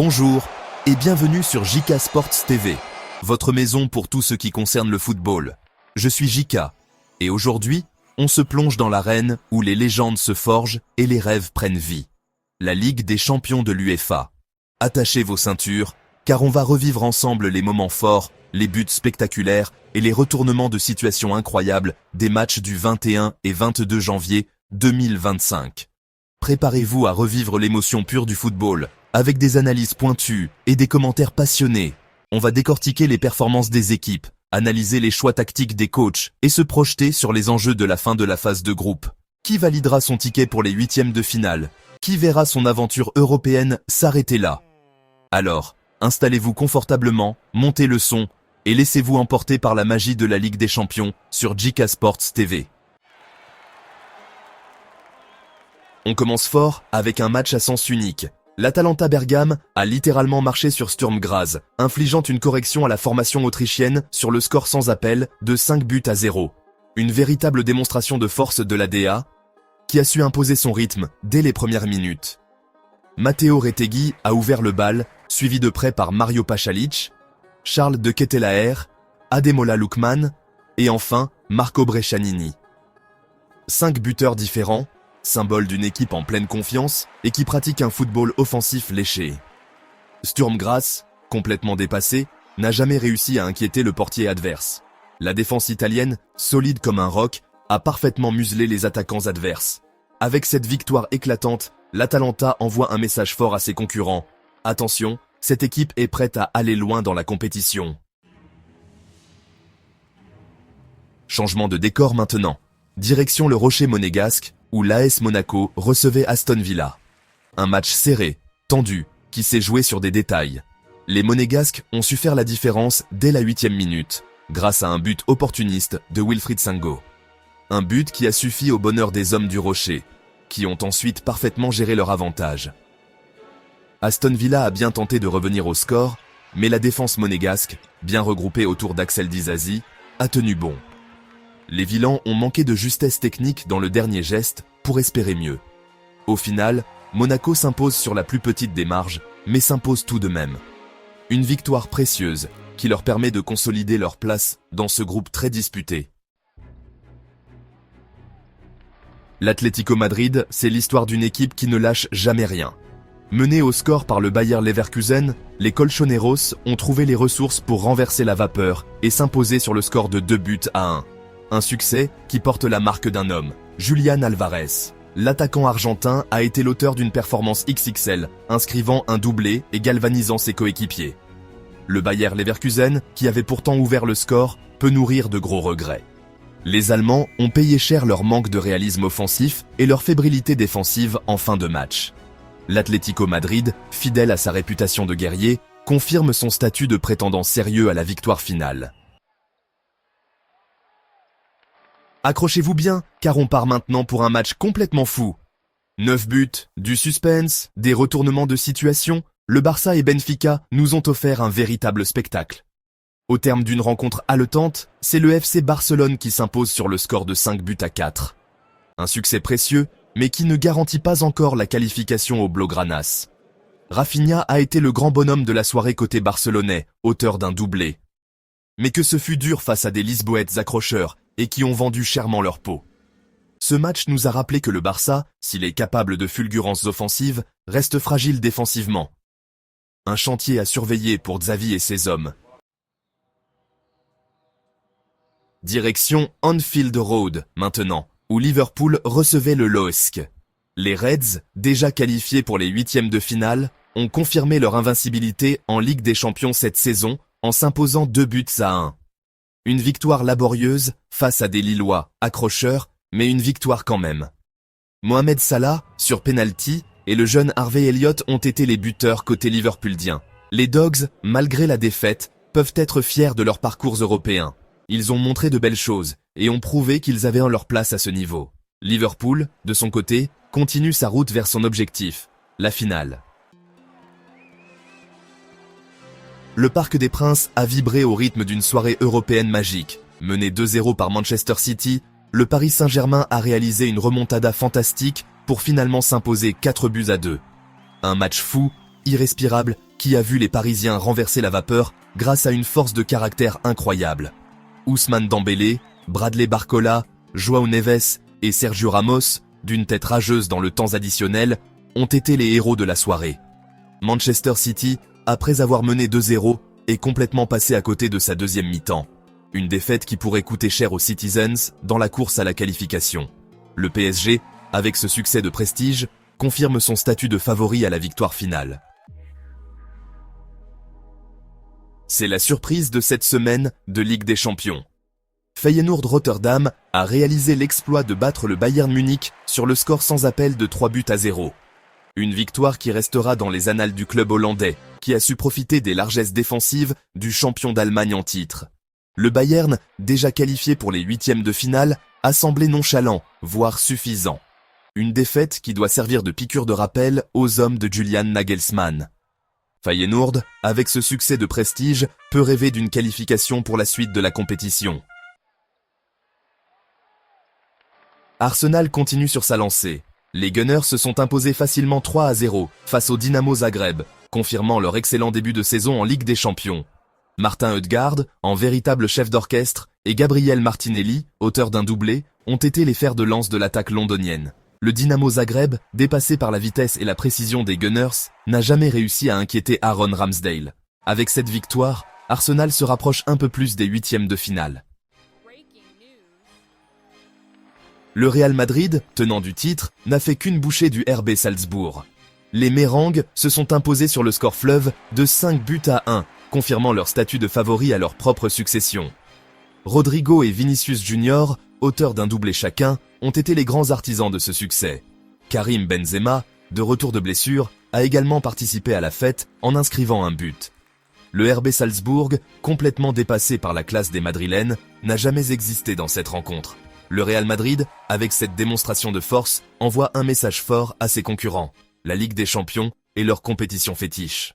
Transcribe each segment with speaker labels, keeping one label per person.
Speaker 1: Bonjour et bienvenue sur JK Sports TV, votre maison pour tout ce qui concerne le football. Je suis JK et aujourd'hui, on se plonge dans l'arène où les légendes se forgent et les rêves prennent vie. La Ligue des champions de l'UEFA. Attachez vos ceintures, car on va revivre ensemble les moments forts, les buts spectaculaires et les retournements de situation incroyables des matchs du 21 et 22 janvier 2025. Préparez-vous à revivre l'émotion pure du football, avec des analyses pointues et des commentaires passionnés. On va décortiquer les performances des équipes, analyser les choix tactiques des coachs et se projeter sur les enjeux de la fin de la phase de groupe. Qui validera son ticket pour les huitièmes de finale? Qui verra son aventure européenne s'arrêter là? Alors, installez-vous confortablement, montez le son et laissez-vous emporter par la magie de la Ligue des Champions sur JK Sports TV. On commence fort avec un match à sens unique. L'Atalanta Bergame a littéralement marché sur Sturm Graz, infligeant une correction à la formation autrichienne sur le score sans appel de 5-0. Une véritable démonstration de force de l'ADA, qui a su imposer son rythme dès les premières minutes. Matteo Retegui a ouvert le bal, suivi de près par Mario Pachalic, Charles de Ketelaere, Ademola Lookman et enfin Marco Brescianini. 5 buteurs différents, symbole d'une équipe en pleine confiance et qui pratique un football offensif léché. Sturm Graz, complètement dépassé, n'a jamais réussi à inquiéter le portier adverse. La défense italienne, solide comme un roc, a parfaitement muselé les attaquants adverses. Avec cette victoire éclatante, l'Atalanta envoie un message fort à ses concurrents. Attention, cette équipe est prête à aller loin dans la compétition. Changement de décor maintenant. Direction le Rocher monégasque, où l'AS Monaco recevait Aston Villa. Un match serré, tendu, qui s'est joué sur des détails. Les Monégasques ont su faire la différence dès la 8e minute, grâce à un but opportuniste de Wilfried Sango. Un but qui a suffi au bonheur des hommes du Rocher, qui ont ensuite parfaitement géré leur avantage. Aston Villa a bien tenté de revenir au score, mais la défense monégasque, bien regroupée autour d'Axel Disasi, a tenu bon. Les Villans ont manqué de justesse technique dans le dernier geste pour espérer mieux. Au final, Monaco s'impose sur la plus petite des marges, mais s'impose tout de même. Une victoire précieuse qui leur permet de consolider leur place dans ce groupe très disputé. L'Atlético Madrid, c'est l'histoire d'une équipe qui ne lâche jamais rien. Menés au score par le Bayer Leverkusen, les Colchoneros ont trouvé les ressources pour renverser la vapeur et s'imposer sur le score de 2-1. Un succès qui porte la marque d'un homme, Julián Álvarez. L'attaquant argentin a été l'auteur d'une performance XXL, inscrivant un doublé et galvanisant ses coéquipiers. Le Bayer Leverkusen, qui avait pourtant ouvert le score, peut nourrir de gros regrets. Les Allemands ont payé cher leur manque de réalisme offensif et leur fébrilité défensive en fin de match. L'Atlético Madrid, fidèle à sa réputation de guerrier, confirme son statut de prétendant sérieux à la victoire finale. Accrochez-vous bien, car on part maintenant pour un match complètement fou. 9 buts, du suspense, des retournements de situation, le Barça et Benfica nous ont offert un véritable spectacle. Au terme d'une rencontre haletante, c'est le FC Barcelone qui s'impose sur le score de 5-4. Un succès précieux, mais qui ne garantit pas encore la qualification au Blaugranas. Rafinha a été le grand bonhomme de la soirée côté barcelonais, auteur d'un doublé. Mais que ce fut dur face à des Lisboètes accrocheurs, et qui ont vendu chèrement leur peau. Ce match nous a rappelé que le Barça, s'il est capable de fulgurances offensives, reste fragile défensivement. Un chantier à surveiller pour Xavi et ses hommes. Direction Anfield Road, maintenant, où Liverpool recevait le LOSC. Les Reds, déjà qualifiés pour les huitièmes de finale, ont confirmé leur invincibilité en Ligue des Champions cette saison en s'imposant 2-1. Une victoire laborieuse face à des Lillois accrocheurs, mais une victoire quand même. Mohamed Salah, sur penalty, et le jeune Harvey Elliott ont été les buteurs côté liverpoolien. Les Dogs, malgré la défaite, peuvent être fiers de leur parcours européen. Ils ont montré de belles choses et ont prouvé qu'ils avaient en leur place à ce niveau. Liverpool, de son côté, continue sa route vers son objectif, la finale. Le Parc des Princes a vibré au rythme d'une soirée européenne magique. Mené 2-0 par Manchester City, le Paris Saint-Germain a réalisé une remontada fantastique pour finalement s'imposer 4-2. Un match fou, irrespirable qui a vu les Parisiens renverser la vapeur grâce à une force de caractère incroyable. Ousmane Dembélé, Bradley Barcola, João Neves et Sergio Ramos, d'une tête rageuse dans le temps additionnel, ont été les héros de la soirée. Manchester City, après avoir mené 2-0, est complètement passé à côté de sa deuxième mi-temps. Une défaite qui pourrait coûter cher aux Citizens dans la course à la qualification. Le PSG, avec ce succès de prestige, confirme son statut de favori à la victoire finale. C'est la surprise de cette semaine de Ligue des Champions. Feyenoord Rotterdam a réalisé l'exploit de battre le Bayern Munich sur le score sans appel de 3-0. Une victoire qui restera dans les annales du club hollandais, qui a su profiter des largesses défensives du champion d'Allemagne en titre. Le Bayern, déjà qualifié pour les huitièmes de finale, a semblé nonchalant, voire suffisant. Une défaite qui doit servir de piqûre de rappel aux hommes de Julian Nagelsmann. Feyenoord, avec ce succès de prestige, peut rêver d'une qualification pour la suite de la compétition. Arsenal continue sur sa lancée. Les Gunners se sont imposés facilement 3-0 face au Dynamo Zagreb, confirmant leur excellent début de saison en Ligue des Champions. Martin Ødegaard, en véritable chef d'orchestre, et Gabriel Martinelli, auteur d'un doublé, ont été les fers de lance de l'attaque londonienne. Le Dynamo Zagreb, dépassé par la vitesse et la précision des Gunners, n'a jamais réussi à inquiéter Aaron Ramsdale. Avec cette victoire, Arsenal se rapproche un peu plus des huitièmes de finale. Le Real Madrid, tenant du titre, n'a fait qu'une bouchée du RB Salzbourg. Les Mérangues se sont imposés sur le score fleuve de 5-1, confirmant leur statut de favori à leur propre succession. Rodrigo et Vinicius Junior, auteurs d'un doublé chacun, ont été les grands artisans de ce succès. Karim Benzema, de retour de blessure, a également participé à la fête en inscrivant un but. Le RB Salzbourg, complètement dépassé par la classe des Madrilènes, n'a jamais existé dans cette rencontre. Le Real Madrid, avec cette démonstration de force, envoie un message fort à ses concurrents, la Ligue des Champions et leur compétition fétiche.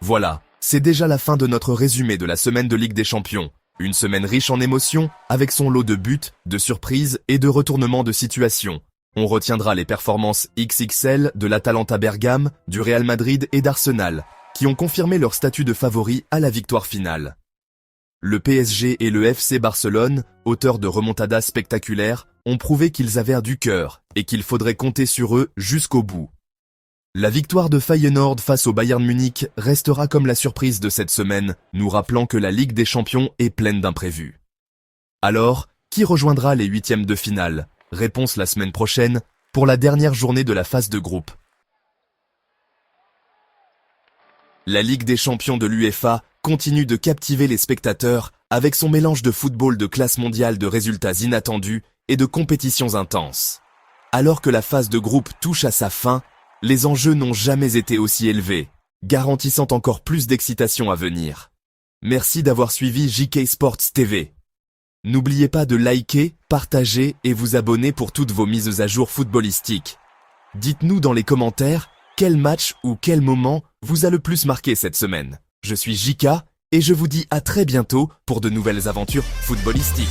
Speaker 1: Voilà, c'est déjà la fin de notre résumé de la semaine de Ligue des Champions. Une semaine riche en émotions, avec son lot de buts, de surprises et de retournements de situation. On retiendra les performances XXL de l'Atalanta Bergame, du Real Madrid et d'Arsenal, qui ont confirmé leur statut de favori à la victoire finale. Le PSG et le FC Barcelone, auteurs de remontadas spectaculaires, ont prouvé qu'ils avaient du cœur et qu'il faudrait compter sur eux jusqu'au bout. La victoire de Feyenoord face au Bayern Munich restera comme la surprise de cette semaine, nous rappelant que la Ligue des Champions est pleine d'imprévus. Alors, qui rejoindra les huitièmes de finale? Réponse la semaine prochaine, pour la dernière journée de la phase de groupe. La Ligue des Champions de l'UEFA continue de captiver les spectateurs avec son mélange de football de classe mondiale de résultats inattendus et de compétitions intenses. Alors que la phase de groupe touche à sa fin, les enjeux n'ont jamais été aussi élevés, garantissant encore plus d'excitation à venir. Merci d'avoir suivi JK Sports TV. N'oubliez pas de liker, partager et vous abonner pour toutes vos mises à jour footballistiques. Dites-nous dans les commentaires quel match ou quel moment vous a le plus marqué cette semaine. Je suis JK et je vous dis à très bientôt pour de nouvelles aventures footballistiques.